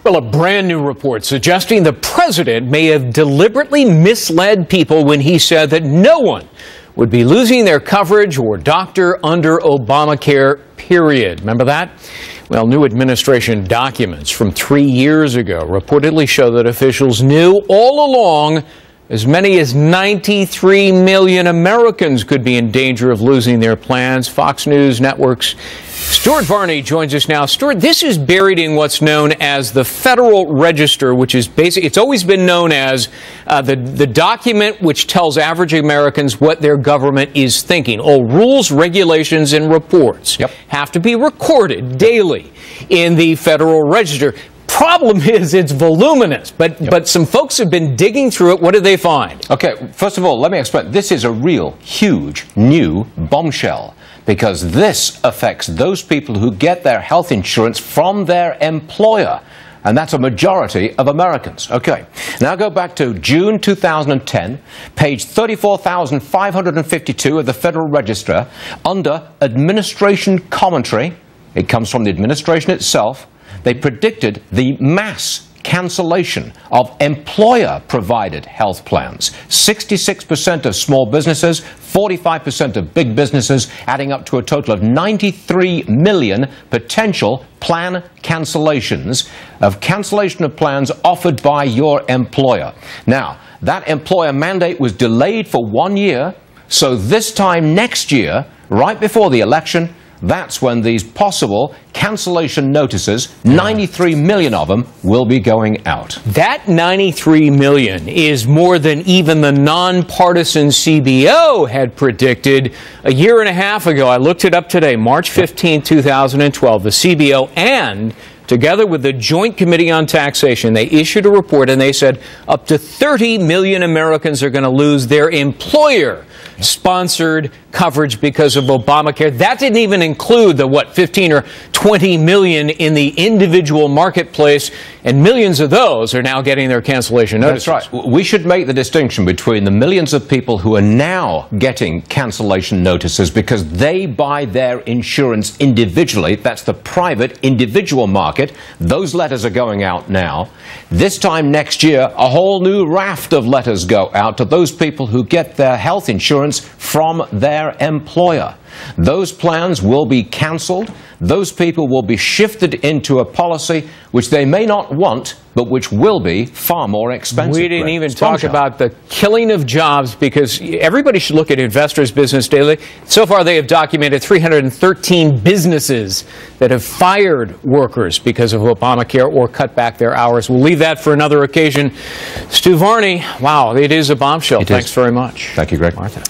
Well, a brand new report suggesting the president may have deliberately misled people when he said that no one would be losing their coverage or doctor under Obamacare, period. Remember that? Well, new administration documents from 3 years ago reportedly show that officials knew all along as many as 93 million Americans could be in danger of losing their plans. Fox News Network's Stuart Varney joins us now. Stuart, this is buried in what's known as the Federal Register, which is basically, it's always been known as the document which tells average Americans what their government is thinking. All rules, regulations, and reports have to be recorded daily in the Federal Register. Problem is, it's voluminous, but some folks have been digging through it. What did they find? Okay, first of all, let me explain. This is a real, huge, new bombshell, because this affects those people who get their health insurance from their employer. And that's a majority of Americans. Okay, now go back to June 2010, page 34,552 of the Federal Register, under Administration Commentary. It comes from the administration itself. They predicted the mass cancellation of employer-provided health plans. 66% of small businesses, 45% of big businesses, adding up to a total of 93 million potential plan cancellations of plans offered by your employer. Now, that employer mandate was delayed for 1 year, so this time next year, right before the election, that's when these possible cancellation notices, 93 million of them, will be going out. That 93 million is more than even the nonpartisan CBO had predicted a year and a half ago. I looked it up today, March 15, 2012. The CBO and together with the Joint Committee on Taxation, they issued a report and they said up to 30 million Americans are going to lose their employer-sponsored coverage because of Obamacare. That didn't even include the, 15 or 20 million in the individual marketplace, and millions of those are now getting their cancellation notices. That's right. We should make the distinction between the millions of people who are now getting cancellation notices because they buy their insurance individually. That's the private individual market. Those letters are going out now. This time next year, a whole new raft of letters go out to those people who get their health insurance from their employer. Those plans will be cancelled. Those people will be shifted into a policy which they may not want, but which will be far more expensive. We didn't even talk about the killing of jobs, because everybody should look at Investors Business Daily. So far, they have documented 313 businesses that have fired workers because of Obamacare or cut back their hours. We'll leave that for another occasion. Stu Varney, wow, it is a bombshell. Thanks very much. Thank you, Greg. Martha.